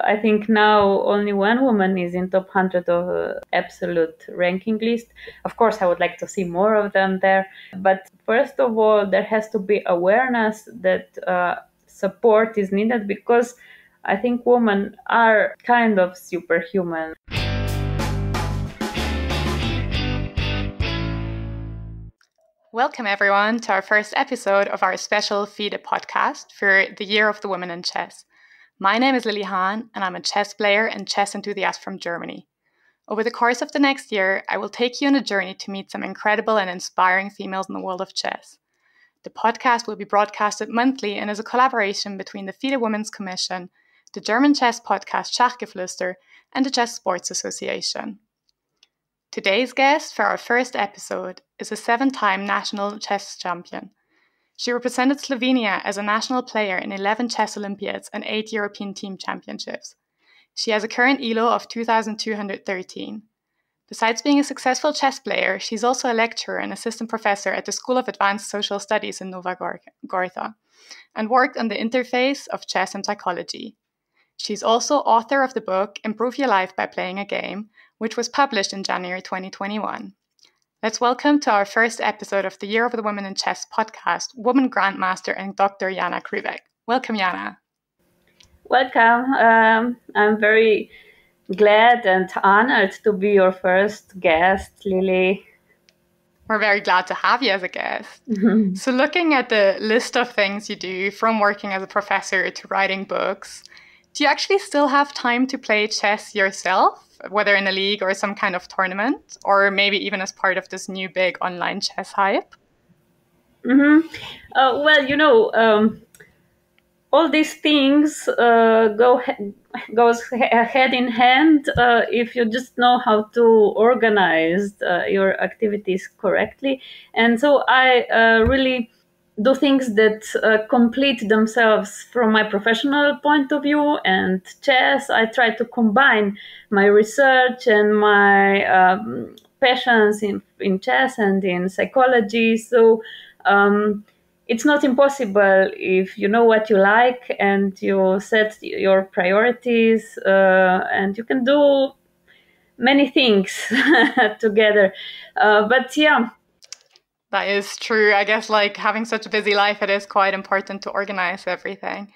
I think now only one woman is in top 100 of absolute ranking list. Of course, I would like to see more of them there. But first of all, there has to be awareness that support is needed, because I think women are kind of superhuman. Welcome everyone to our first episode of our special FIDE podcast for the Year of the Women in Chess. My name is Lilli Hahn and I'm a chess player and chess enthusiast from Germany. Over the course of the next year, I will take you on a journey to meet some incredible and inspiring females in the world of chess. The podcast will be broadcasted monthly and is a collaboration between the FIDE Women's Commission, the German chess podcast Schachgeflüster, and the Chess Sports Association. Today's guest for our first episode is a 7-time national chess champion. She represented Slovenia as a national player in 11 chess Olympiads and 8 European team championships. She has a current ELO of 2,213. Besides being a successful chess player, she's also a lecturer and assistant professor at the School of Advanced Social Studies in Nova Gorica and worked on the interface of chess and psychology. She's also author of the book Improve Your Life by Playing a Game, which was published in January 2021. Let's welcome to our first episode of the Year of the Women in Chess podcast, Woman Grandmaster and Dr. Jana Krivec. Welcome, Jana. Welcome. I'm very glad and honored to be your first guest, Lilli. We're very glad to have you as a guest. So looking at the list of things you do, from working as a professor to writing books, do you actually still have time to play chess yourself, whether in a league or some kind of tournament, or maybe even as part of this new big online chess hype? All these things goes hand in hand if you just know how to organize your activities correctly. And so I really do things that complete themselves from my professional point of view. And chess, I try to combine my research and my passions in chess and in psychology. So it's not impossible if you know what you like and you set your priorities, and you can do many things together. But yeah. That is true. I guess like having such a busy life, it is quite important to organize everything.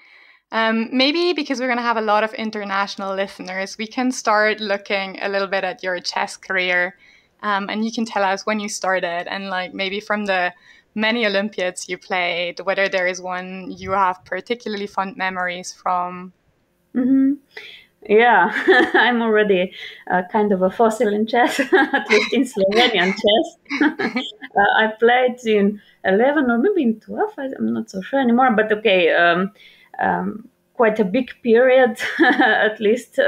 Maybe because we're going to have a lot of international listeners, we can start looking a little bit at your chess career, and you can tell us when you started and like maybe from the many Olympiads you played, whether there is one you have particularly fond memories from. Mm-hmm. Yeah, I'm already kind of a fossil in chess, at least in Slovenian chess. I played in 11 or maybe in 12, I'm not so sure anymore, but okay, quite a big period, at least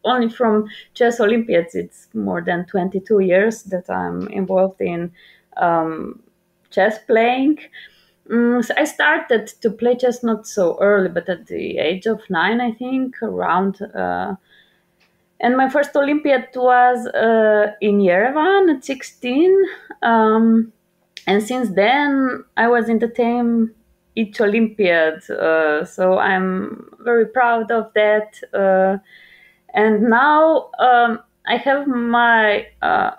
only from chess Olympiads. It's more than 22 years that I'm involved in chess playing. So I started to play chess not so early, but at the age of 9, I think, around. And my first Olympiad was in Yerevan at 16. And since then, I was in the team each Olympiad. So I'm very proud of that. And now I have my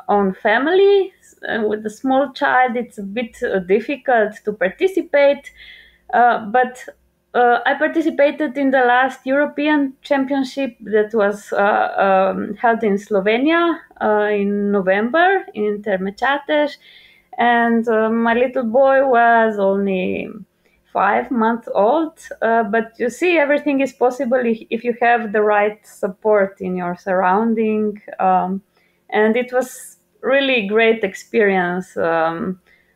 own family. With a small child, it's a bit difficult to participate, but I participated in the last European Championship that was held in Slovenia in November in Termečatež, and my little boy was only 5 months old, but you see, everything is possible if you have the right support in your surrounding, and it was really great experience. I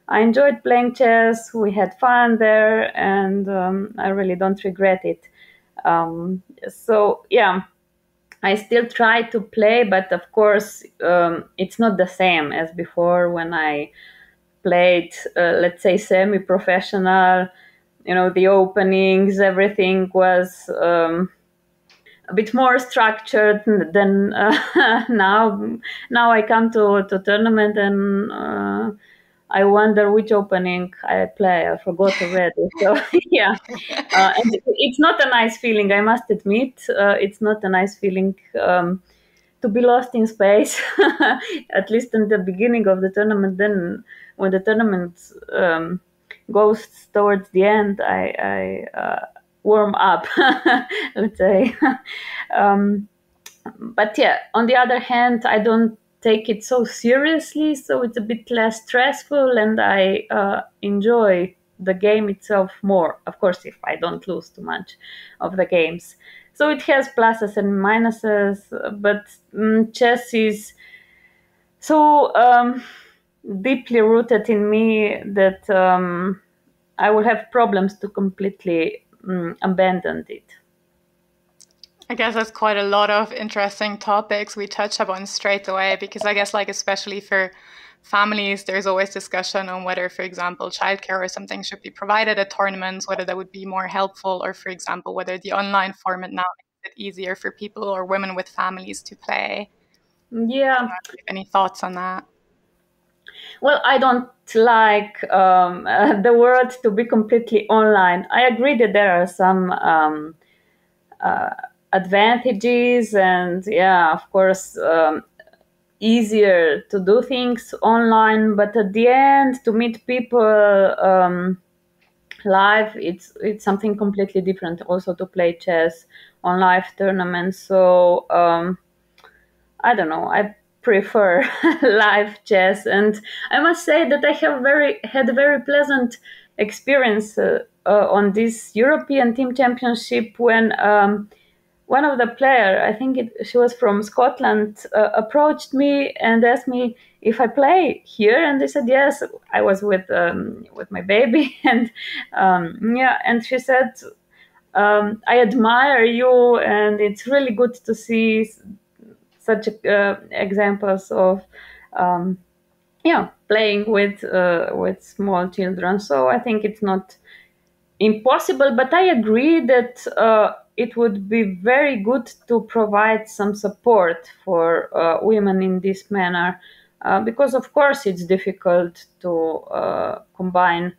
enjoyed playing chess. We had fun there, and I really don't regret it. So yeah, I still try to play, but of course, it's not the same as before when I played, let's say, semi-professional. You know, the openings, everything was a bit more structured than now. Now I come to tournament and I wonder which opening I play. I forgot already. So yeah, and it's not a nice feeling. I must admit, it's not a nice feeling to be lost in space. At least in the beginning of the tournament. Then, when the tournament goes towards the end, I warm up. Let's say. But yeah, on the other hand, I don't take it so seriously, so it's a bit less stressful, and I enjoy the game itself more. Of course, if I don't lose too much of the games. So it has pluses and minuses, but chess is so deeply rooted in me that I will have problems to completely abandon it. I guess that's quite a lot of interesting topics we touch upon straight away, because I guess, like, especially for families, there's always discussion on whether, for example, childcare or something should be provided at tournaments, whether that would be more helpful, or, for example, whether the online format now makes it easier for people or women with families to play. Yeah. Any thoughts on that? Well, I don't like the world to be completely online. I agree that there are some advantages, and yeah, of course, easier to do things online. But at the end, to meet people live, it's something completely different. Also, to play chess on live tournaments. So I don't know. I prefer live chess, and I must say that I have had a very pleasant experience on this European Team Championship when one of the player, I think she was from Scotland, approached me and asked me if I play here, and I said yes. I was with my baby, and yeah, and she said, I admire you, and it's really good to see such examples of playing with small children. So I think it's not impossible, but I agree that it would be very good to provide some support for women in this manner, because of course it's difficult to combine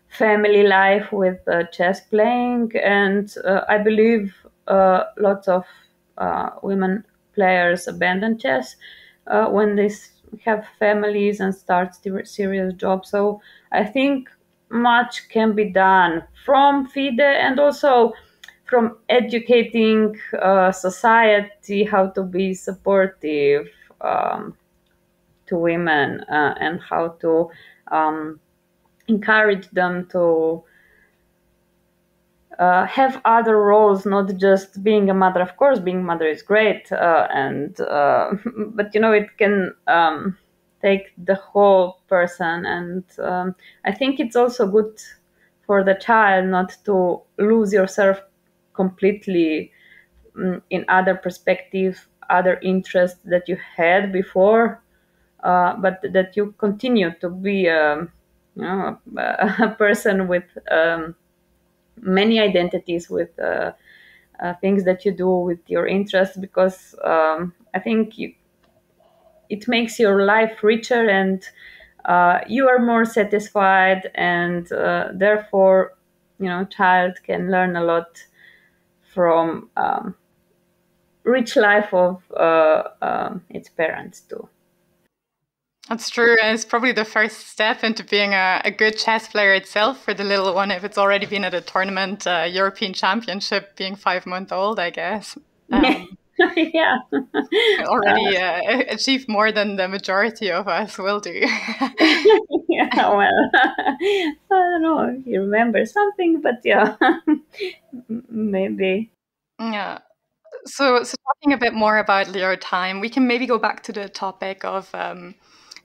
family life with chess playing, and I believe lots of women players abandon chess when they have families and start serious jobs. So I think much can be done from FIDE, and also from educating society how to be supportive to women, and how to encourage them to have other roles, not just being a mother. Of course, being a mother is great, but it can take the whole person, and I think it's also good for the child not to lose yourself completely in other perspective, other interests that you had before, but that you continue to be a person with many identities, with things that you do with your interests, because I think it makes your life richer, and you are more satisfied, and therefore child can learn a lot from rich life of its parents too. That's true, and it's probably the first step into being a good chess player itself for the little one, if it's already been at a tournament, European Championship, being 5 months old, I guess. Yeah. Already achieved more than the majority of us will do. Yeah, well, I don't know if you remember something, but yeah, maybe. Yeah. So talking a bit more about your time, we can maybe go back to the topic of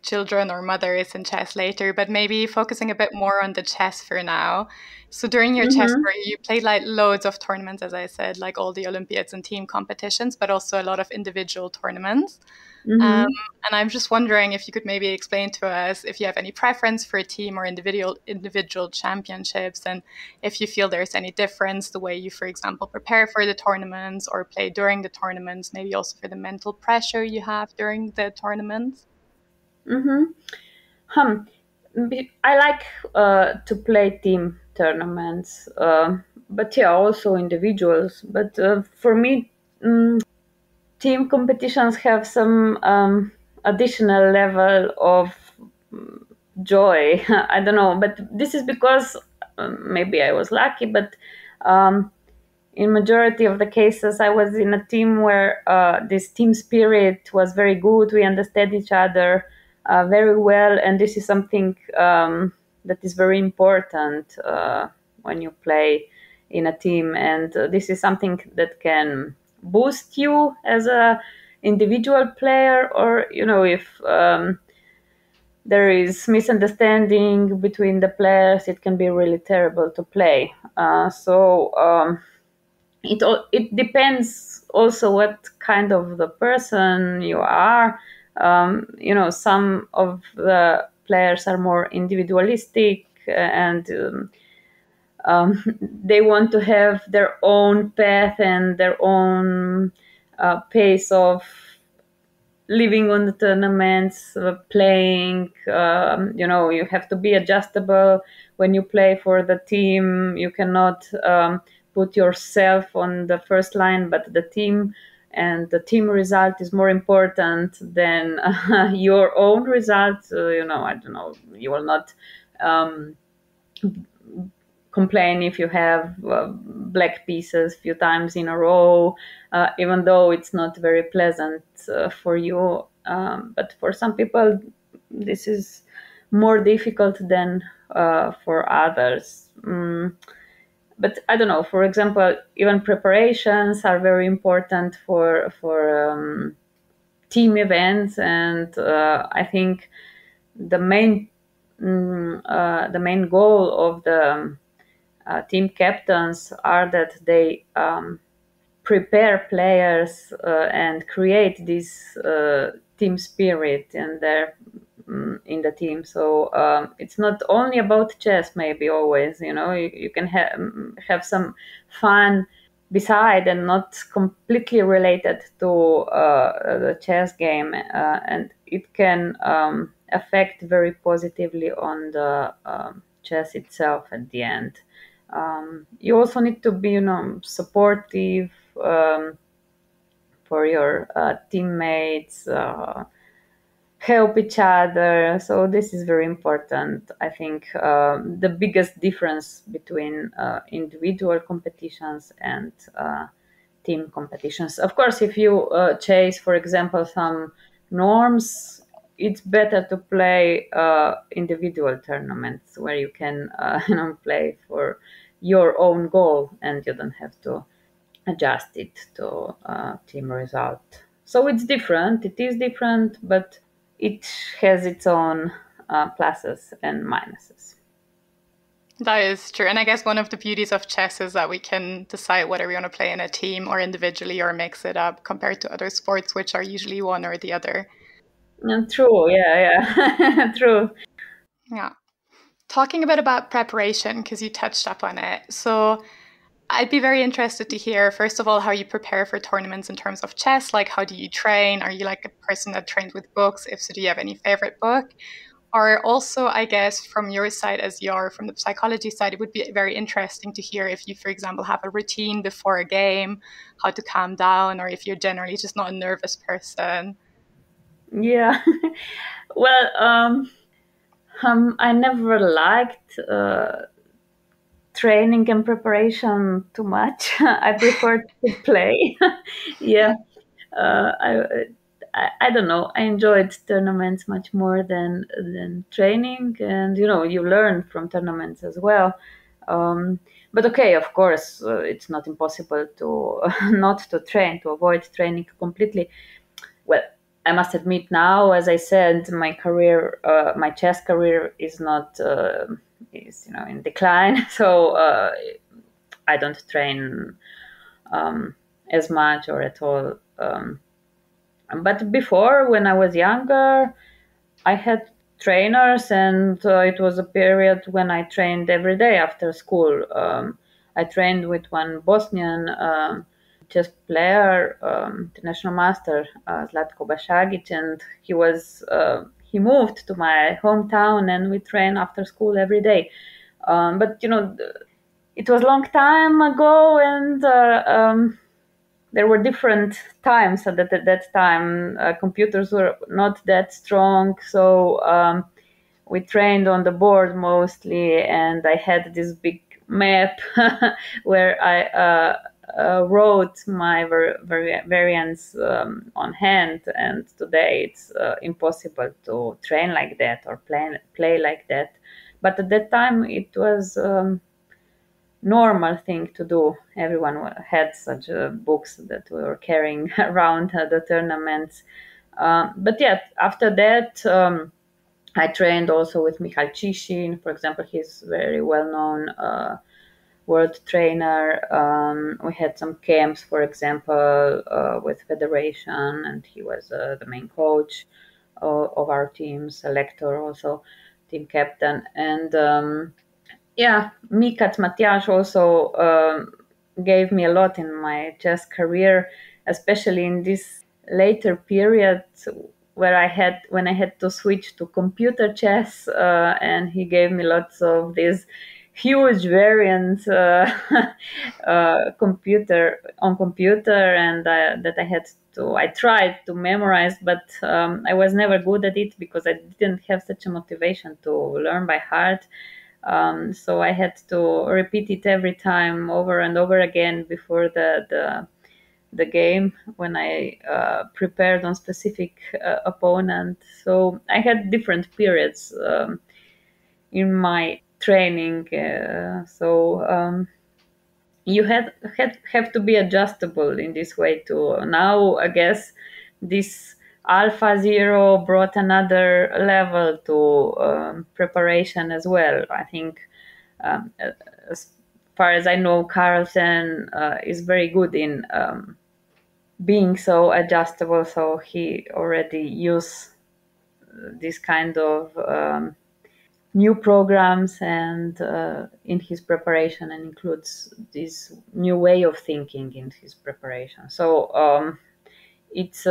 children or mothers in chess later, but maybe focusing a bit more on the chess for now. So during your chess career, you played like loads of tournaments, as I said, like all the Olympiads and team competitions, but also a lot of individual tournaments. And I'm just wondering if you could maybe explain to us if you have any preference for a team or individual championships, and if you feel there's any difference the way you, for example, prepare for the tournaments or play during the tournaments, maybe also for the mental pressure you have during the tournaments. I like to play team tournaments, but yeah, also individuals. But for me, team competitions have some additional level of joy. I don't know, but this is because maybe I was lucky, but um, in majority of the cases I was in a team where this team spirit was very good. We understood each other very well, and this is something that is very important when you play in a team, and this is something that can boost you as a individual player, or if there is misunderstanding between the players, it can be really terrible to play. It depends also what kind of the person you are. Some of the players are more individualistic, and they want to have their own path and their own pace of living on the tournaments, playing. You have to be adjustable when you play for the team. You cannot put yourself on the first line, but the team, and the team result is more important than your own result. I don't know, you will not complain if you have black pieces a few times in a row, even though it's not very pleasant for you. But for some people, this is more difficult than for others. But I don't know. For example, even preparations are very important for team events, and I think the main goal of the team captains are that they prepare players and create this team spirit in the team. So it's not only about chess, maybe always, you can have some fun beside and not completely related to the chess game, and it can affect very positively on the chess itself at the end. You also need to be, supportive for your teammates, help each other. So this is very important. I think the biggest difference between individual competitions and team competitions. Of course, if you chase, for example, some norms, it's better to play individual tournaments where you can play for your own goal, and you don't have to adjust it to team result. So it's different. It is different, but it has its own pluses and minuses. That is true. And I guess one of the beauties of chess is that we can decide whether we want to play in a team or individually or mix it up compared to other sports, which are usually one or the other. True. Yeah. True. Yeah. Talking a bit about preparation, because you touched up on it. So I'd be very interested to hear, first of all, how you prepare for tournaments in terms of chess. Like, how do you train? Are you like a person that trains with books? If so, do you have any favorite book? Or also, I guess, from your side as you're from the psychology side, it would be very interesting to hear if you, for example, have a routine before a game, how to calm down, or if you're generally just not a nervous person. Yeah. Well, I never liked training and preparation too much. I prefer to play. Yeah. I don't know. I enjoyed tournaments much more than training, and you learn from tournaments as well. But okay, of course, it's not impossible to not to train, to avoid training completely. Well, I must admit now, as I said, my career, my chess career, is not is in decline. So I don't train as much or at all. But before, when I was younger, I had trainers, and it was a period when I trained every day after school. I trained with one Bosnian chess player, international master, Zlatko Bashagic, and he moved to my hometown, and we train after school every day. But it was a long time ago, and there were different times. At that time, computers were not that strong, so we trained on the board mostly, and I had this big map where I wrote my variants on hand, and today it's impossible to train like that or play like that. But at that time it was normal thing to do. Everyone had such books that we were carrying around the tournaments. But yeah, after that, I trained also with Michal Chishin, for example. He's very well-known world trainer. We had some camps, for example, with Federation, and he was the main coach of our team, selector also, team captain. And Mika Tmatiash also gave me a lot in my chess career, especially in this later period when I had to switch to computer chess, and he gave me lots of these huge variants computer, and that I tried to memorize, but I was never good at it because I didn't have such a motivation to learn by heart. So I had to repeat it every time over and over again before the game when I prepared on specific opponent. So I had different periods in my training. You have to be adjustable in this way too. Now I guess this Alpha Zero brought another level to preparation as well. I think as far as I know, Carlsen is very good in being so adjustable. So he already used this kind of new programs and in his preparation, and includes this new way of thinking in his preparation. So it's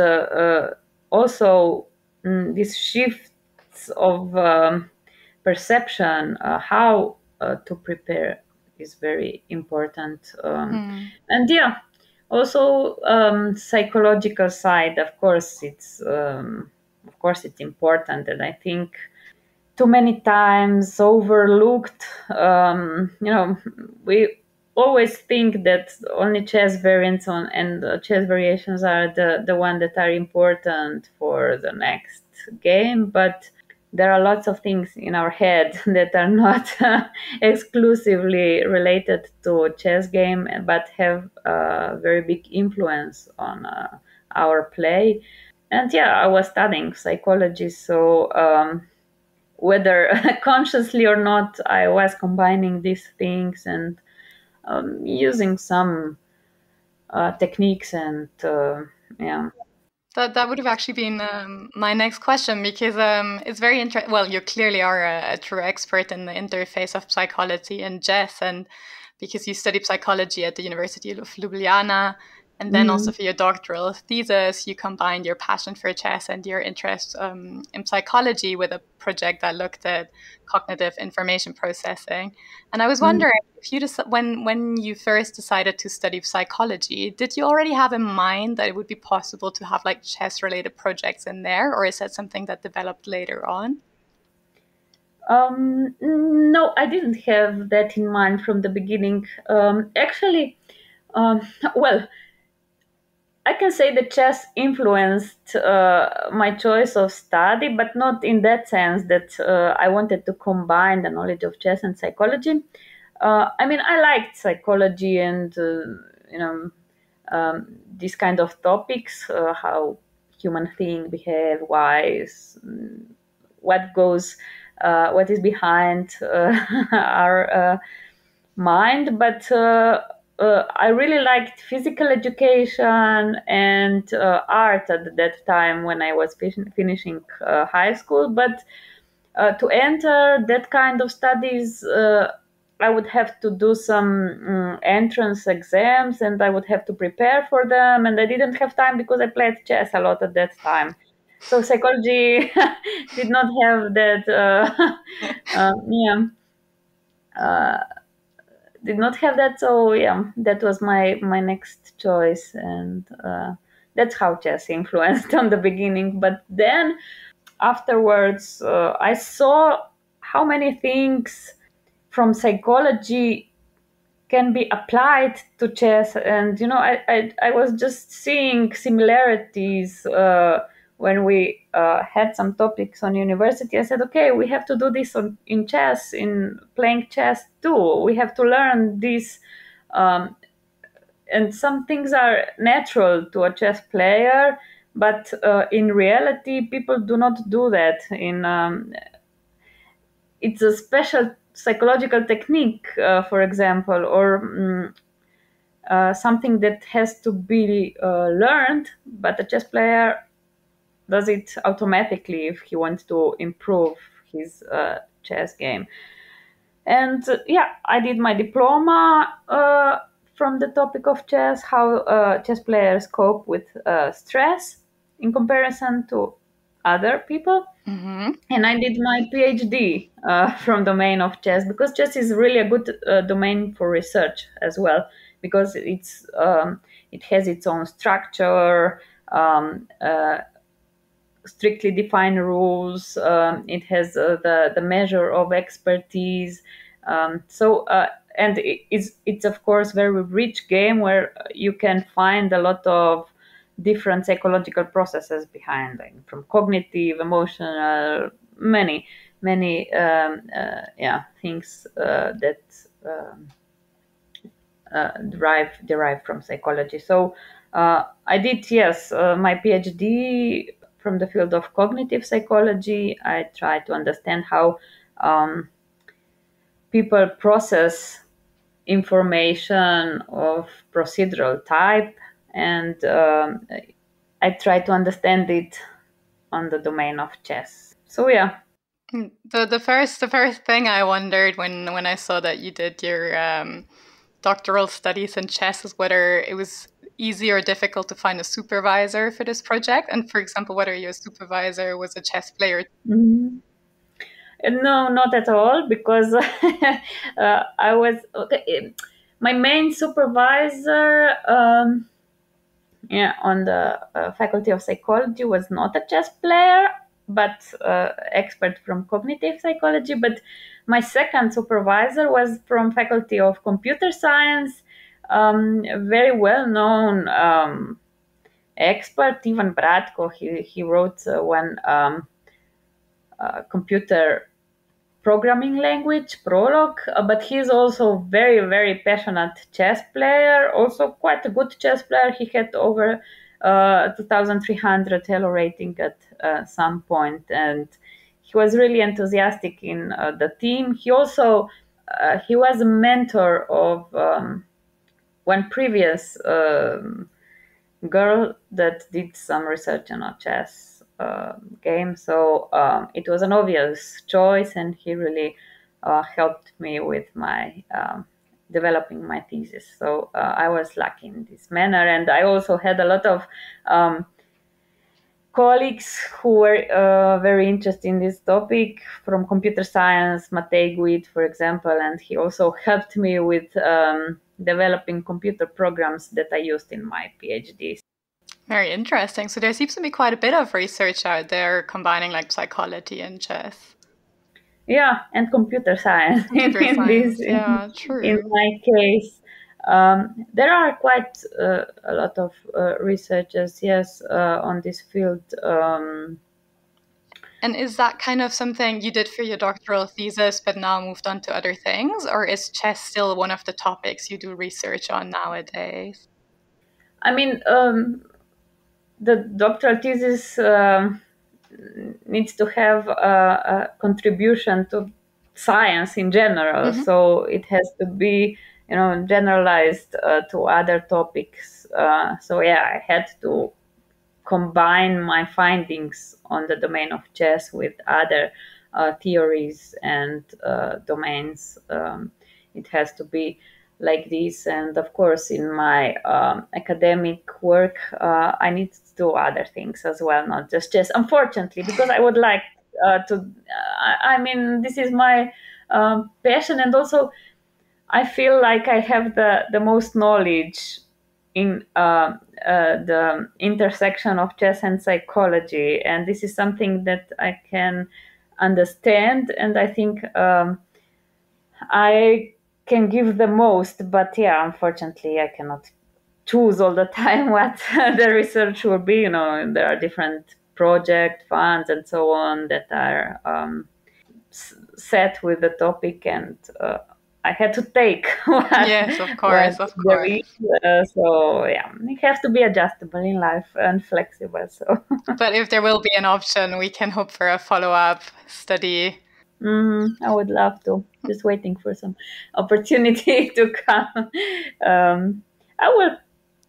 also this shifts of perception, how to prepare is very important. And also psychological side, of course it's important, and I think too many times overlooked. We always think that only chess variants and chess variations are the one that are important for the next game, but there are lots of things in our head that are not exclusively related to chess game, but have a very big influence on our play. And I was studying psychology, so whether consciously or not, I was combining these things and using some techniques, and That would have actually been my next question, because it's very interesting. Well, you clearly are a true expert in the interface of psychology and chess, and because you studied psychology at the University of Ljubljana, and then also for your doctoral thesis, you combined your passion for chess and your interest in psychology with a project that looked at cognitive information processing. And I was wondering, if you when you first decided to study psychology, did you already have in mind that it would be possible to have like chess-related projects in there, or is that something that developed later on? No, I didn't have that in mind from the beginning. Actually, well, I can say that chess influenced my choice of study, but not in that sense that I wanted to combine the knowledge of chess and psychology. I mean, I liked psychology and these kind of topics, how human beings behave, what is behind our mind, but I really liked physical education and art at that time when I was finishing high school. But to enter that kind of studies, I would have to do some entrance exams, and I would have to prepare for them. And I didn't have time because I played chess a lot at that time. So psychology did not have that. Did not have that. So yeah, that was my next choice, and that's how chess influenced on the beginning. But then afterwards, I saw how many things from psychology can be applied to chess, and I was just seeing similarities when we had some topics on university. I said, okay, we have to do this in chess, in playing chess too. We have to learn this, and some things are natural to a chess player, but in reality people do not do that. It's a special psychological technique, for example, or something that has to be learned, but a chess player does it automatically if he wants to improve his chess game. And I did my diploma from the topic of chess, how chess players cope with stress in comparison to other people. Mm-hmm. And I did my PhD from domain of chess, because chess is really a good domain for research as well, because it has its own structure, strictly defined rules. It has the measure of expertise. And it's of course very rich game where you can find a lot of different psychological processes behind, like from cognitive, emotional, many things that derive from psychology. So I did, yes, my PhD from the field of cognitive psychology. I tried to understand how people process information of procedural type, and I try to understand it on the domain of chess. So yeah. The first thing I wondered when I saw that you did your doctoral studies in chess is whether it was easy or difficult to find a supervisor for this project, and for example, whether your supervisor was a chess player. Mm-hmm. No, not at all, because I was okay. My main supervisor on the faculty of psychology was not a chess player, but expert from cognitive psychology. But my second supervisor was from faculty of computer science, very well known expert. Ivan Bratko, he wrote one computer programming language, Prolog, but he's also very, very passionate chess player, also quite a good chess player. He had over 2,300 Elo rating at some point, and he was really enthusiastic in the team. He also he was a mentor of one previous girl that did some research on a chess game. So it was an obvious choice, and he really helped me with my developing my thesis. So I was lucky in this manner, and I also had a lot of colleagues who were very interested in this topic from computer science, Matej Guid, for example, and he also helped me with developing computer programs that I used in my PhD. Very interesting. So there seems to be quite a bit of research out there combining like psychology and chess. Yeah, and computer science. True. In my case, there are quite a lot of researchers, yes, on this field. And is that kind of something you did for your doctoral thesis, but now moved on to other things? Or is chess still one of the topics you do research on nowadays? I mean, the doctoral thesis needs to have a contribution to science in general. Mm-hmm. So it has to be, generalized to other topics. So I had to combine my findings on the domain of chess with other theories and domains. It has to be like this. And of course, in my academic work, I need to do other things as well, not just chess, unfortunately, because I would like to. I mean, this is my passion, and also I feel like I have the most knowledge in the intersection of chess and psychology, and this is something that I can understand, and I think I can give the most. But yeah, unfortunately, I cannot choose all the time what the research will be. You know, there are different project funds and so on that are set with the topic, and I had to take what, Yes, of course, of there course. is. So yeah, you have to be adjustable in life and flexible. So But if there will be an option, we can hope for a follow-up study. I would love to. Just waiting for some opportunity to come. I will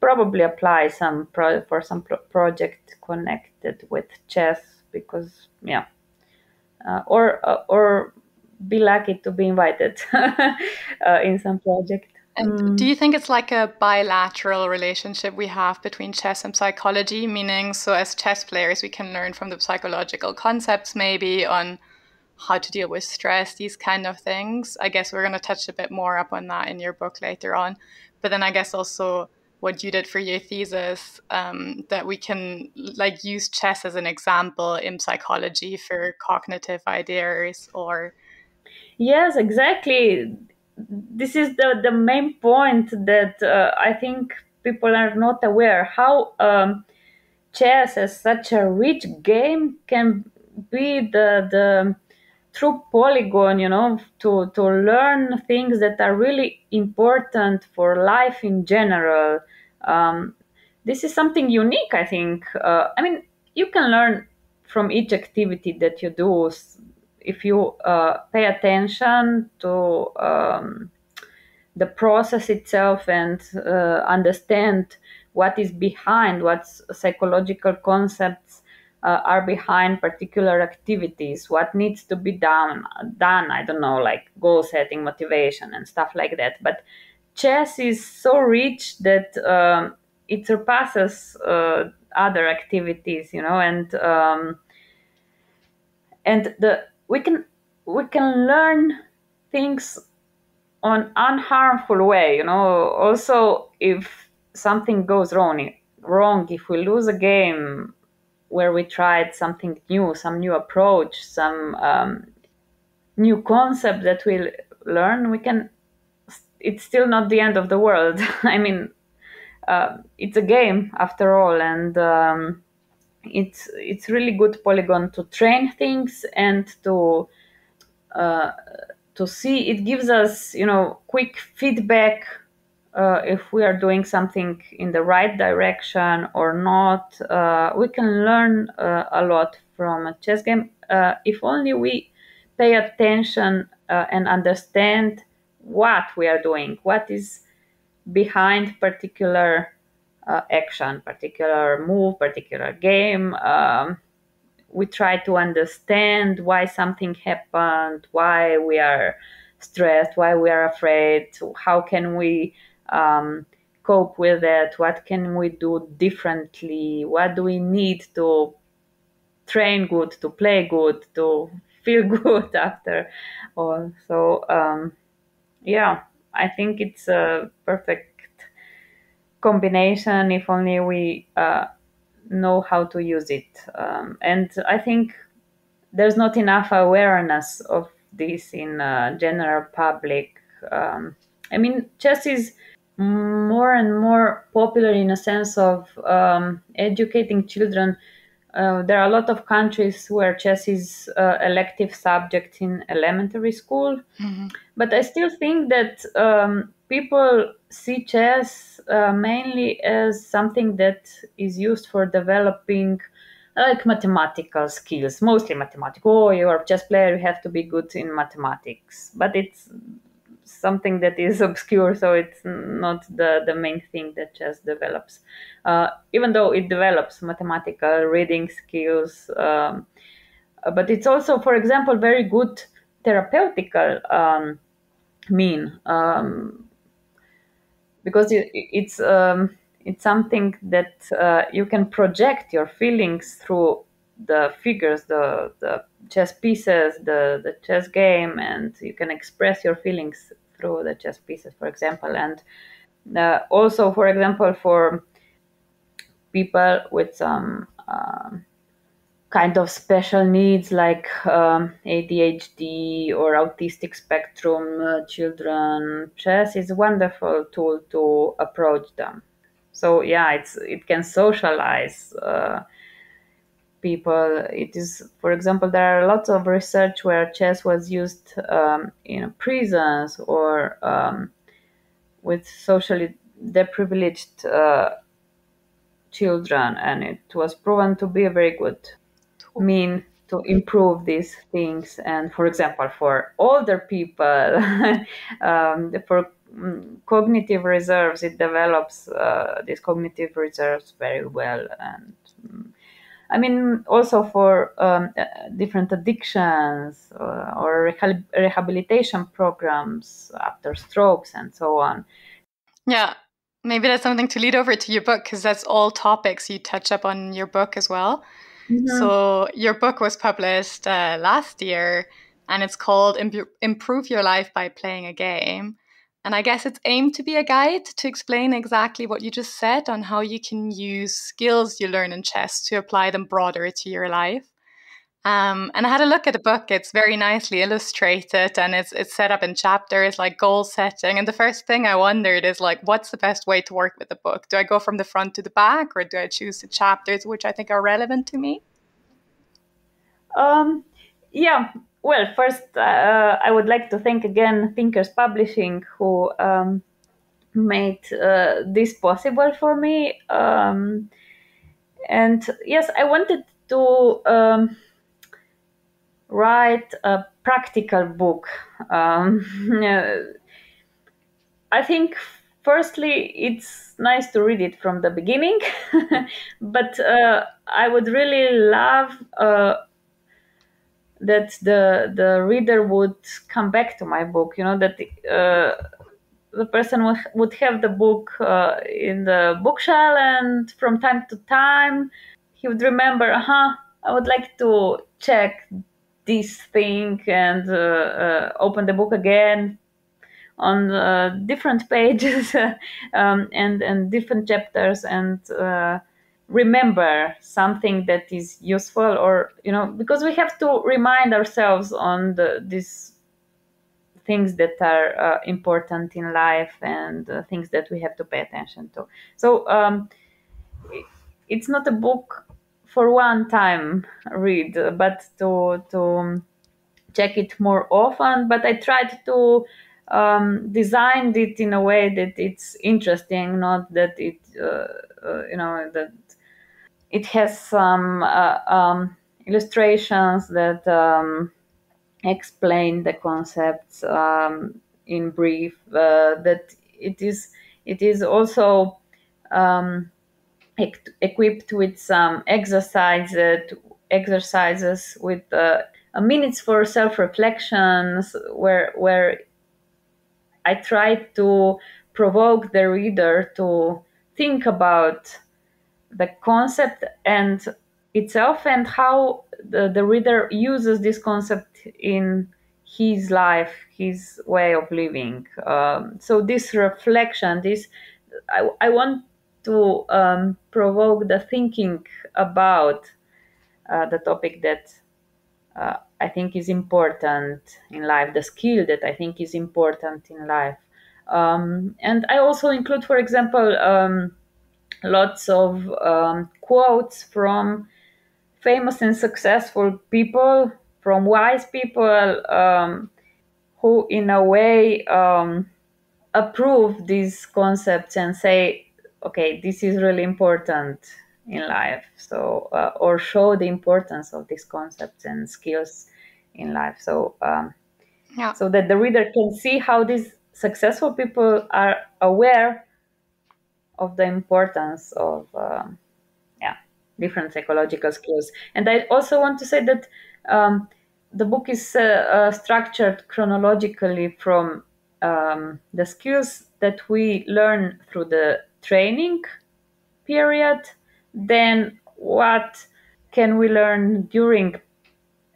probably apply for some project connected with chess, because yeah, or be lucky to be invited in some project. And do you think it's like a bilateral relationship we have between chess and psychology? Meaning, so as chess players, we can learn from the psychological concepts maybe on how to deal with stress, these kind of things. I guess we're going to touch a bit more up on that in your book later on. But then I guess also what you did for your thesis, that we can like use chess as an example in psychology for cognitive ideas or... Yes, exactly. This is the main point that I think people are not aware how chess as such a rich game can be the true polygon, you know, to learn things that are really important for life in general. Um, this is something unique, I think. I mean, you can learn from each activity that you do if you pay attention to the process itself and understand what is behind, what psychological concepts are behind particular activities, what needs to be done. I don't know, like goal setting, motivation, and stuff like that. But chess is so rich that it surpasses other activities, you know, and we can learn things on unharmful way, you know. Also, if something goes wrong, if we lose a game where we tried something new, some new approach, some new concept that we'll learn, it's still not the end of the world. I mean, it's a game after all, and it's really good polygon to train things and uh, to see. It gives us, you know, quick feedback if we are doing something in the right direction or not. We can learn a lot from a chess game if only we pay attention and understand what we are doing, what is behind particular action, particular move, particular game. We try to understand why something happened, why we are stressed, why we are afraid, how can we cope with it, what can we do differently, what do we need to train good, to play good, to feel good after all. So yeah, I think it's a perfect combination if only we know how to use it. And I think there's not enough awareness of this in general public. I mean, chess is more and more popular in a sense of educating children. There are a lot of countries where chess is elective subject in elementary school, but I still think that people see chess mainly as something that is used for developing like mathematical skills, mostly mathematical. Oh, you're a chess player, you have to be good in mathematics. But it's something that is obscure, so it's not the main thing that chess develops. Even though it develops mathematical reading skills, but it's also, for example, very good therapeutical mean. because it's something that you can project your feelings through the figures, the chess pieces, the chess game, and you can express your feelings through the chess pieces, for example. And also, for example, for people with some kind of special needs like ADHD or autistic spectrum children, chess is a wonderful tool to approach them. So yeah, it can socialize people. It is, for example, there are lots of research where chess was used in prisons or with socially deprivileged children, and it was proven to be a very good mean to improve these things. And for example, for older people, for cognitive reserves, it develops these cognitive reserves very well. And I mean, also for different addictions or rehabilitation programs after strokes and so on. Yeah, maybe that's something to lead over to your book, because that's all topics you touch up on your book as well. Mm-hmm. So your book was published last year, and it's called Improve Your Life by Playing a Game. And I guess it's aimed to be a guide to explain exactly what you just said on how you can use skills you learn in chess to apply them broader to your life. And I had a look at the book. It's very nicely illustrated, and it's set up in chapters like goal setting. And the first thing I wondered is like, what's the best way to work with the book? Do I go from the front to the back, or do I choose the chapters which I think are relevant to me? Yeah. Well, first, I would like to thank again Thinkers Publishing, who made this possible for me. And yes, I wanted to write a practical book. I think, firstly, it's nice to read it from the beginning, but I would really love that the reader would come back to my book, that the person would have the book in the bookshelf, and from time to time he would remember, I would like to check this thing, and open the book again on different pages and different chapters, and remember something that is useful, or because we have to remind ourselves on these things that are important in life, and things that we have to pay attention to. So it's not a book for one time read, but to check it more often. But I tried to design it in a way that it's interesting, not that it that it has some illustrations that explain the concepts in brief. That it is also equipped with some exercises with minutes for self-reflections, where I try to provoke the reader to think about the concept and itself, and how the reader uses this concept in his life, his way of living. So this reflection, I want to provoke the thinking about the topic that I think is important in life, the skill that I think is important in life. And I also include, for example, lots of quotes from famous and successful people, from wise people, who in a way approve these concepts and say, okay, this is really important in life. So or show the importance of these concepts and skills in life. So so that the reader can see how these successful people are aware of the importance of different psychological skills. And I also want to say that the book is structured chronologically from the skills that we learn through the training period, then what can we learn during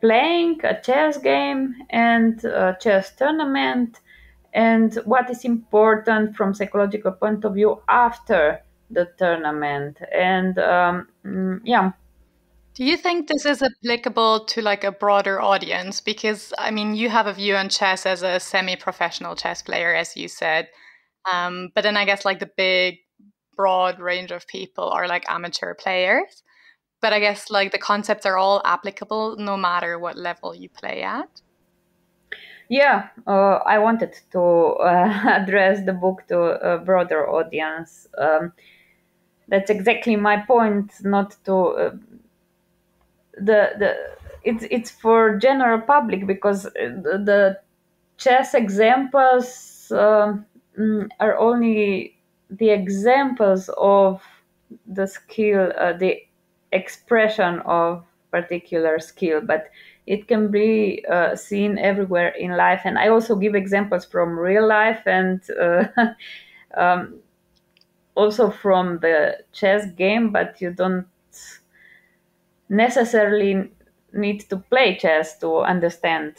playing a chess game and a chess tournament, and what is important from psychological point of view after the tournament. And yeah. Do you think this is applicable to like a broader audience? Because I mean, you have a view on chess as a semi-professional chess player, as you said. But then I guess like the big, broad range of people are like amateur players. But I guess like the concepts are all applicable no matter what level you play at. Yeah, I wanted to address the book to a broader audience. That's exactly my point. Not to it's for general public, because the chess examples are only the examples of the skill, the expression of particular skill, but it can be seen everywhere in life. And I also give examples from real life, and also from the chess game, but you don't necessarily need to play chess to understand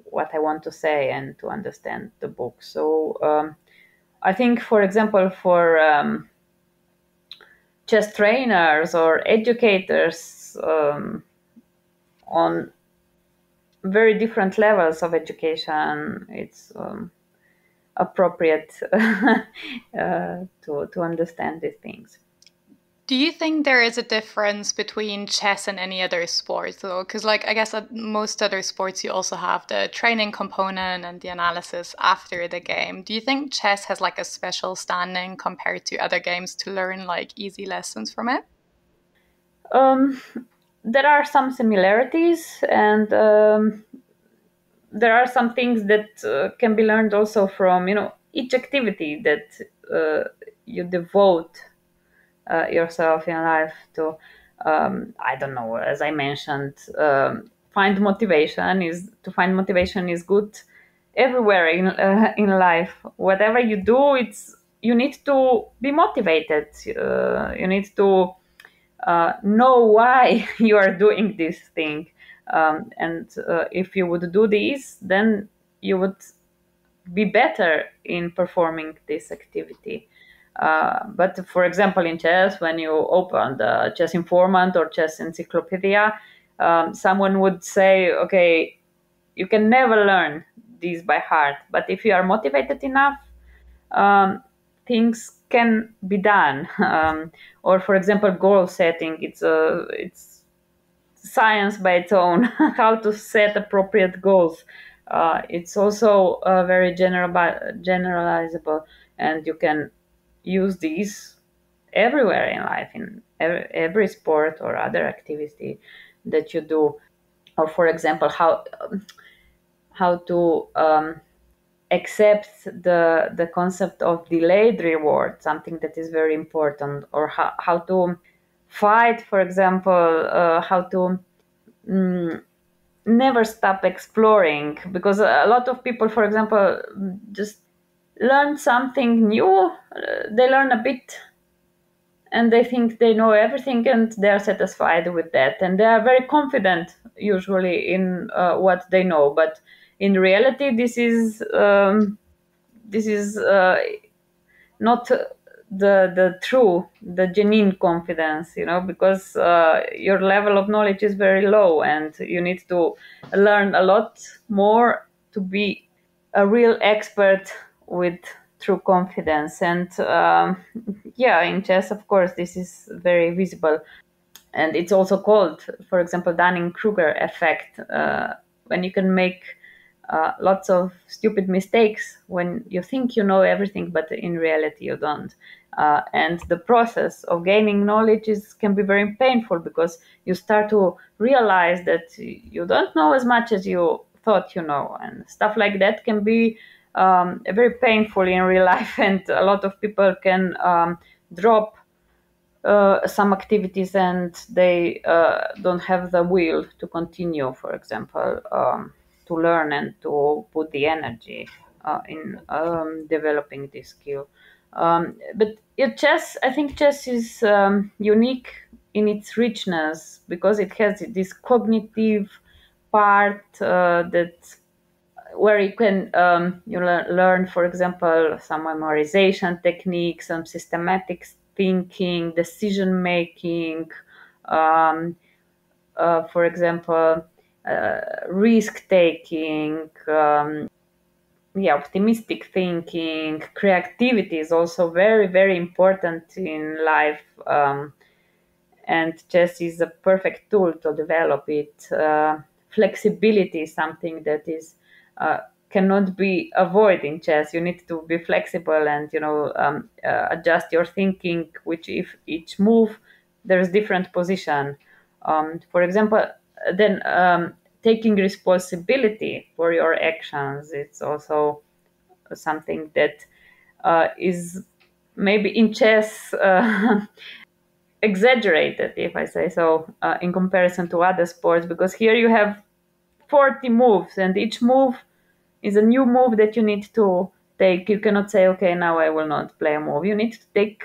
what I want to say and to understand the book. So I think, for example, for chess trainers or educators on very different levels of education, it's appropriate to understand these things. Do you think there is a difference between chess and any other sport, though? Because, like, I guess at most other sports, you also have the training component and the analysis after the game. Do you think chess has like a special standing compared to other games to learn like easy lessons from it? There are some similarities, and there are some things that can be learned also from each activity that you devote yourself in life to. I don't know, as I mentioned, find motivation is good everywhere in life. Whatever you do, you need to be motivated. You need to know why you are doing this thing, and if you would do this, then you would be better in performing this activity. But for example, in chess, when you open the chess informant or chess encyclopedia, someone would say, okay, you can never learn these by heart, but if you are motivated enough, things can be done. Or for example, goal setting, it's science by its own. How to set appropriate goals. It's also very generalizable, and you can use these everywhere in life, in every sport or other activity that you do. Or for example, how to accept the concept of delayed reward, something that is very important. Or how to fight, for example, how to never stop exploring, because a lot of people, for example, just learn something new. They learn a bit and they think they know everything, and they are satisfied with that, and they are very confident usually in what they know. But in reality, this is not the genuine confidence, because your level of knowledge is very low, and you need to learn a lot more to be a real expert with true confidence. And in chess, of course, this is very visible, and it's also called, for example, Dunning-Kruger effect, when you can make lots of stupid mistakes when you think you know everything, but in reality you don't. And the process of gaining knowledge can be very painful, because you start to realize that you don't know as much as you thought you know, and stuff like that can be very painful in real life. And a lot of people can drop some activities, and they don't have the will to continue, for example, to learn and to put the energy in developing this skill. But chess, I think chess is unique in its richness because it has this cognitive part where you can learn, for example, some memorization techniques, some systematic thinking, decision making, for example, risk taking, optimistic thinking. Creativity is also very, very important in life, and chess is a perfect tool to develop it. Flexibility is something that is cannot be avoided in chess. You need to be flexible and adjust your thinking, which if each move there's different position. For example, then taking responsibility for your actions, it's also something that is maybe in chess exaggerated, if I say so, in comparison to other sports, because here you have 40 moves and each move is a new move that you need to take. You cannot say, okay, now I will not play a move. You need to take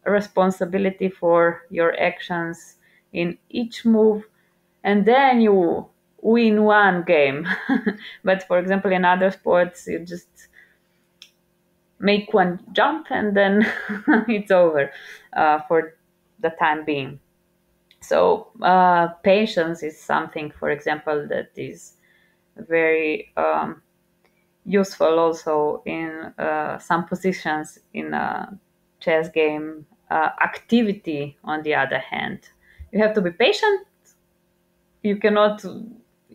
responsibility for your actions in each move, and then you win one game. But for example, in other sports, you just make one jump and then it's over for the time being. So patience is something, for example, that is very useful also in some positions in a chess game. Activity, on the other hand, you have to be patient. You cannot,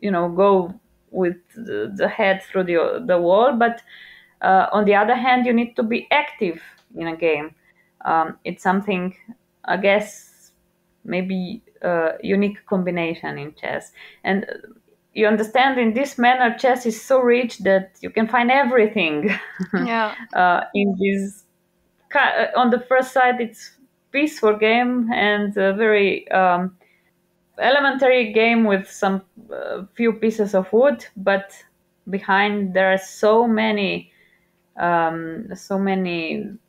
go with the head through the wall, but on the other hand, you need to be active in a game. It's something, I guess, maybe a unique combination in chess. And you understand, in this manner, chess is so rich that you can find everything. Yeah. In this, on the first side, it's peaceful game and a very elementary game with some few pieces of wood, but behind there are so many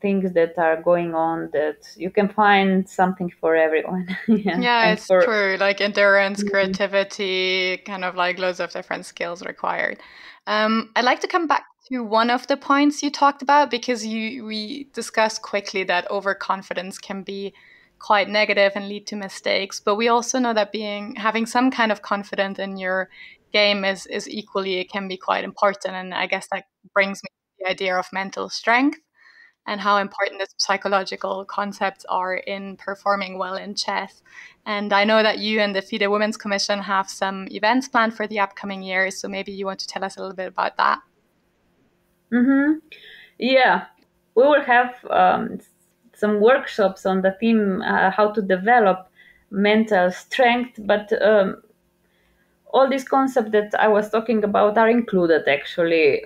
things that are going on that you can find something for everyone. Yeah, And it's true. Like endurance, creativity, kind of like loads of different skills required. I'd like to come back to one of the points you talked about, because we discussed quickly that overconfidence can be quite negative and lead to mistakes. But we also know that having some kind of confidence in your game is equally, it can be quite important. And I guess that brings me to the idea of mental strength and how important the psychological concepts are in performing well in chess. And I know that you and the FIDE Women's Commission have some events planned for the upcoming years, so maybe you want to tell us a little bit about that. Yeah, we will have some workshops on the theme how to develop mental strength, but all these concepts that I was talking about are included actually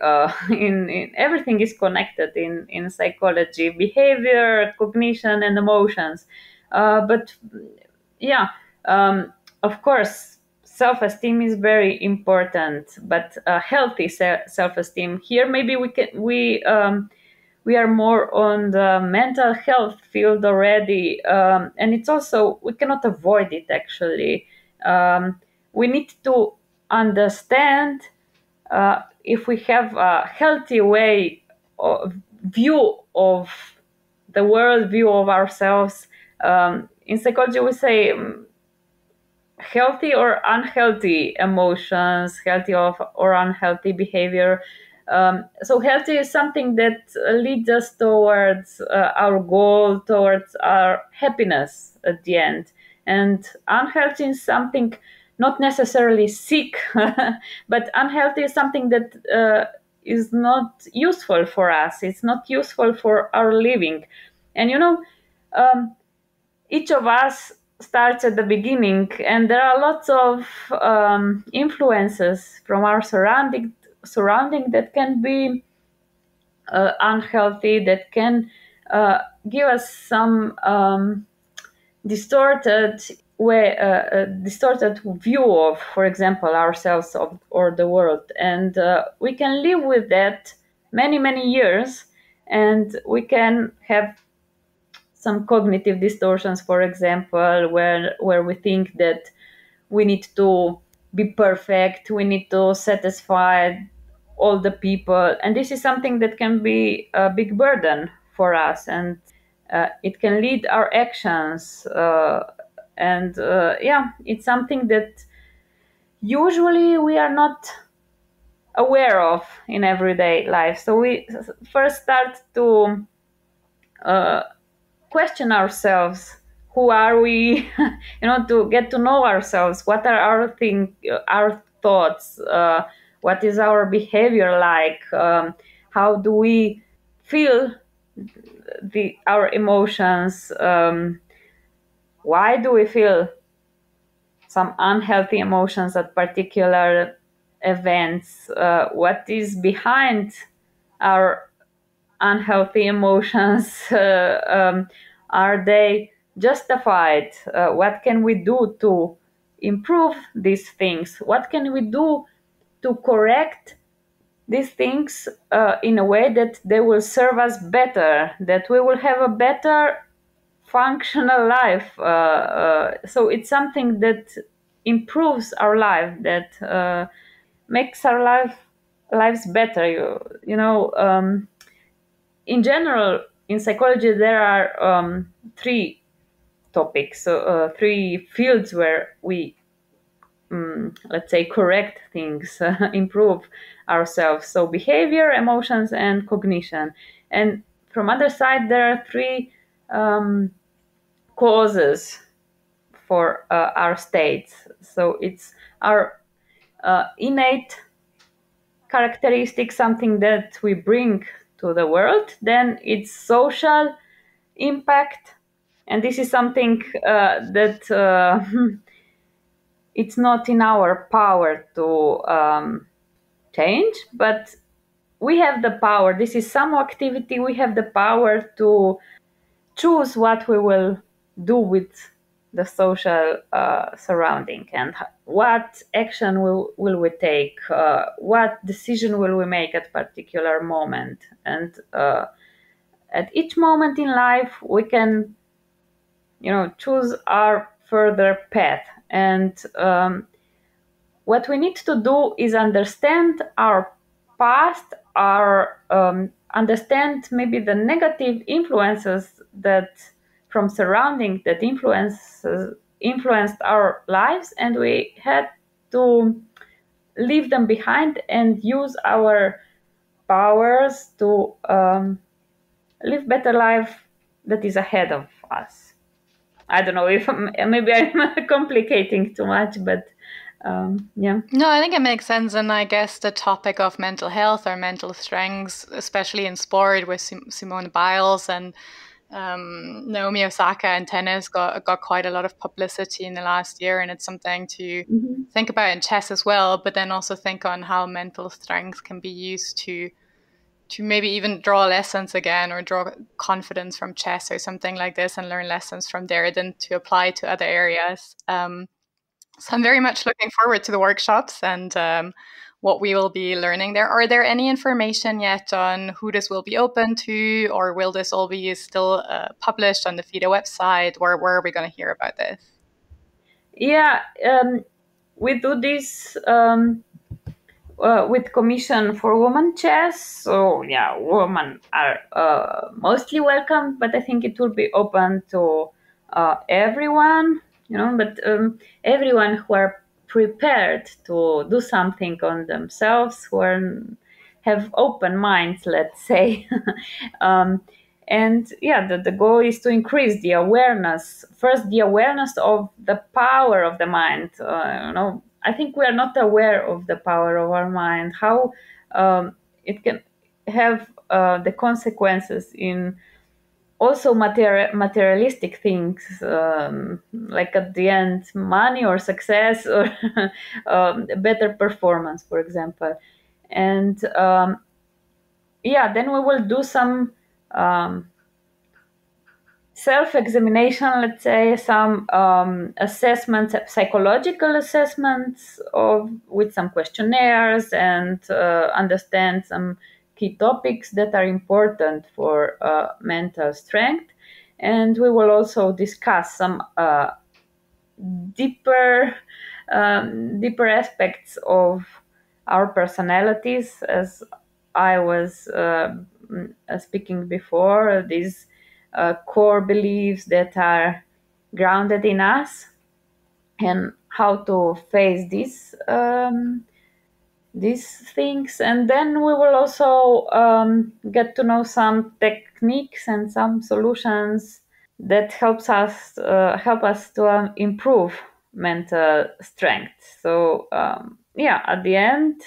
in everything is connected in psychology, behavior, cognition, and emotions. But yeah, of course, self-esteem is very important, but healthy self-esteem. Here, maybe we are more on the mental health field already, and it's also, we cannot avoid it actually. We need to understand if we have a healthy way of view of the world, view of ourselves. In psychology, we say healthy or unhealthy emotions, healthy or unhealthy behavior. So healthy is something that leads us towards our goal, towards our happiness at the end. And unhealthy is something not necessarily sick, but unhealthy is something that is not useful for us. It's not useful for our living. And each of us starts at the beginning, and there are lots of influences from our surrounding that can be unhealthy, that can give us some distorted view of, for example, ourselves or the world, and we can live with that many years, and we can have some cognitive distortions, for example, where we think that we need to be perfect, we need to satisfy all the people, and this is something that can be a big burden for us, and it can lead our actions, it's something that usually we are not aware of in everyday life. So we first start to question ourselves. Who are we? To get to know ourselves. What are our thoughts? What is our behavior like? How do we feel our emotions? Why do we feel some unhealthy emotions at particular events? What is behind our unhealthy emotions? Are they justified? What can we do to improve these things? What can we do to correct these things in a way that they will serve us better, that we will have a better functional life? So it's something that improves our life, that makes our lives better. In general, in psychology, there are three topics, three fields where we, let's say, correct things, improve ourselves. So behavior, emotions, and cognition. And from other side, there are three causes for our states. So it's our innate characteristic, something that we bring to the world. Then it's social impact, and this is something that it's not in our power to change, but we have the power. This is some activity. We have the power to choose what we will do with the social surrounding, and what action will we take, what decision will we make at particular moment. And at each moment in life, we can choose our further path. And what we need to do is understand our past, understand maybe the negative influences that from surrounding that influenced our lives, and we had to leave them behind and use our powers to live better life that is ahead of us. I don't know if maybe I'm complicating too much, but yeah. No, I think it makes sense. And I guess the topic of mental health or mental strengths, especially in sport with Simone Biles and Naomi Osaka in tennis, got quite a lot of publicity in the last year. And it's something to think about in chess as well, but then also think on how mental strength can be used to maybe even draw lessons again, or draw confidence from chess or something like this, and learn lessons from there, then to apply to other areas. So I'm very much looking forward to the workshops and what we will be learning there. Are there any information yet on who this will be open to, or will this all be still published on the FIDE website? Where are we going to hear about this? Yeah, we do this with Commission for Women Chess. So yeah, women are mostly welcome, but I think it will be open to everyone. But everyone who are prepared to do something on themselves, who have open minds, let's say. And yeah, the goal is to increase the awareness. First, the awareness of the power of the mind. I think we are not aware of the power of our mind, how it can have the consequences in also materialistic things, like at the end, money or success or better performance, for example. And then we will do some self-examination, let's say, some assessments, psychological assessments with some questionnaires, and understand some key topics that are important for mental strength. And we will also discuss some deeper aspects of our personalities, as I was speaking before, these core beliefs that are grounded in us, and how to face these things. And then we will also get to know some techniques and some solutions that help us to improve mental strength. So at the end,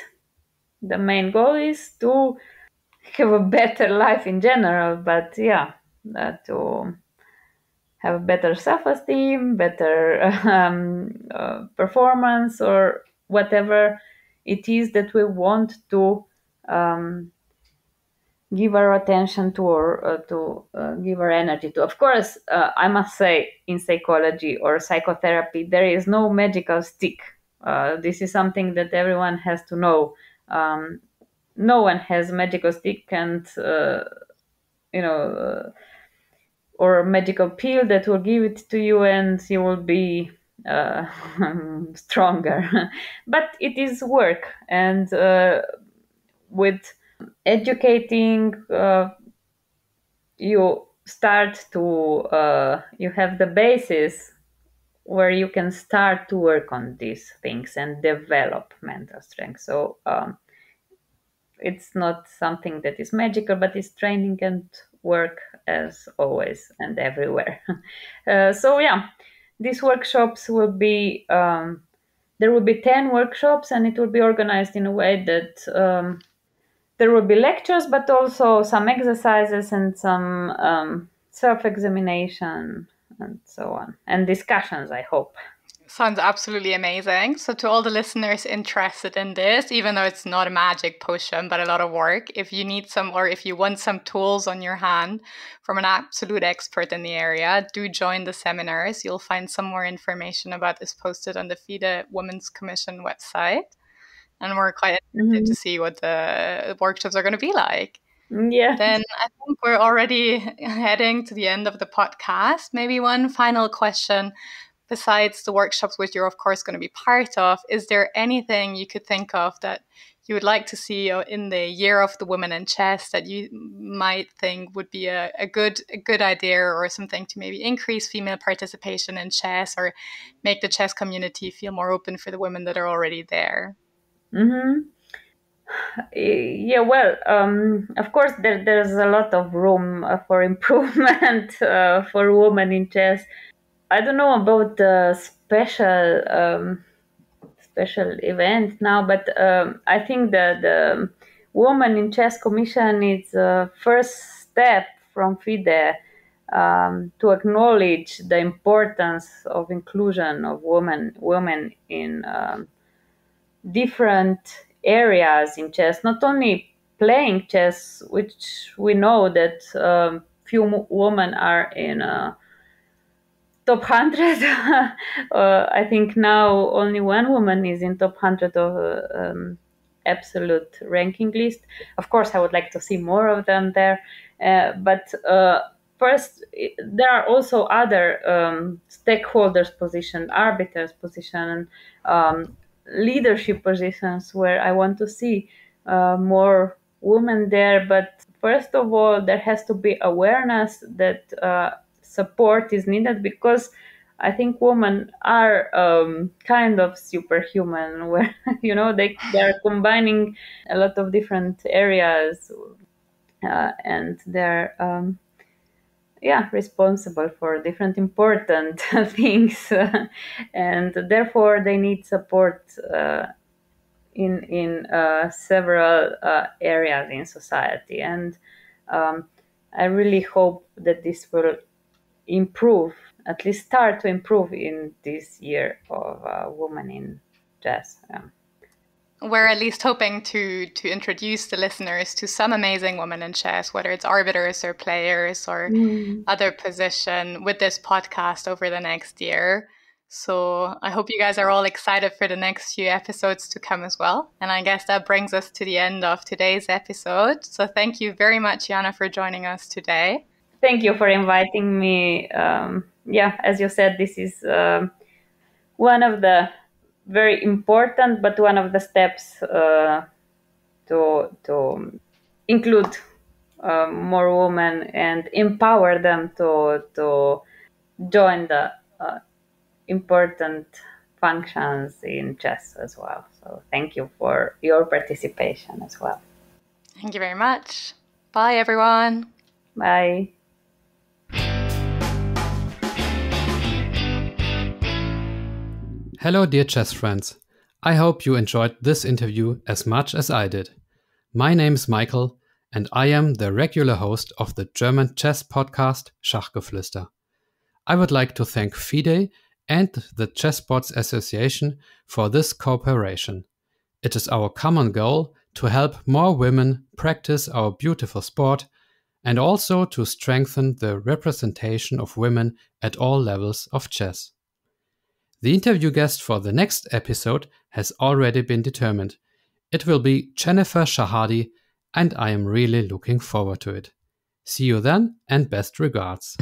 the main goal is to have a better life in general, but to have better self-esteem, better performance, or whatever it is that we want to give our attention to, or give our energy to. Of course, I must say, in psychology or psychotherapy, there is no magical stick. This is something that everyone has to know. No one has a magical stick and or a magical pill that will give it to you and you will be stronger. But it is work, and with educating, you start to you have the basis where you can start to work on these things and develop mental strength. So it's not something that is magical, but it's training and work, as always and everywhere. These workshops will be there will be 10 workshops, and it will be organized in a way that there will be lectures, but also some exercises and some self-examination and so on, and discussions, I hope. Sounds absolutely amazing. So to all the listeners interested in this, even though it's not a magic potion, but a lot of work, if you need some, or if you want some tools on your hand from an absolute expert in the area, do join the seminars. You'll find some more information about this posted on the FIDE Women's Commission website. And we're quite interested to see what the workshops are going to be like. Yeah. Then I think we're already heading to the end of the podcast. Maybe one final question. Besides the workshops, which you're of course going to be part of, is there anything you could think of that you would like to see in the Year of the Women in Chess that you might think would be a good idea, or something to maybe increase female participation in chess, or make the chess community feel more open for the women that are already there? Yeah, well, of course, there's a lot of room for improvement for women in chess. I don't know about the special event now, but I think the Women in Chess Commission is the first step from FIDE to acknowledge the importance of inclusion of women in different areas in chess, not only playing chess, which we know that few women are in top 100. I think now only one woman is in top 100 of absolute ranking list. Of course, I would like to see more of them there. But first, there are also other stakeholders' position, arbiters' position, leadership positions where I want to see more women there. But first of all, there has to be awareness that support is needed, because I think women are kind of superhuman, where they are combining a lot of different areas, and they're responsible for different important things, and therefore they need support in several areas in society. And I really hope that this will improve, at least start to improve, in this Year of Women in Chess. We're at least hoping to introduce the listeners to some amazing women in chess, whether it's arbiters or players or other position, with this podcast over the next year. So I hope you guys are all excited for the next few episodes to come as well. And I guess that brings us to the end of today's episode. So thank you very much, Jana, for joining us today. Thank you for inviting me. As you said, this is one of the very important, but one of the steps to include more women and empower them to join the important functions in chess as well. So thank you for your participation as well. Thank you very much. Bye, everyone. Bye. Hello, dear chess friends. I hope you enjoyed this interview as much as I did. My name is Michael, and I am the regular host of the German chess podcast Schachgeflüster. I would like to thank FIDE and the Chessbots Association for this cooperation. It is our common goal to help more women practice our beautiful sport and also to strengthen the representation of women at all levels of chess. The interview guest for the next episode has already been determined. It will be Jennifer Shahadi, and I am really looking forward to it. See you then, and best regards.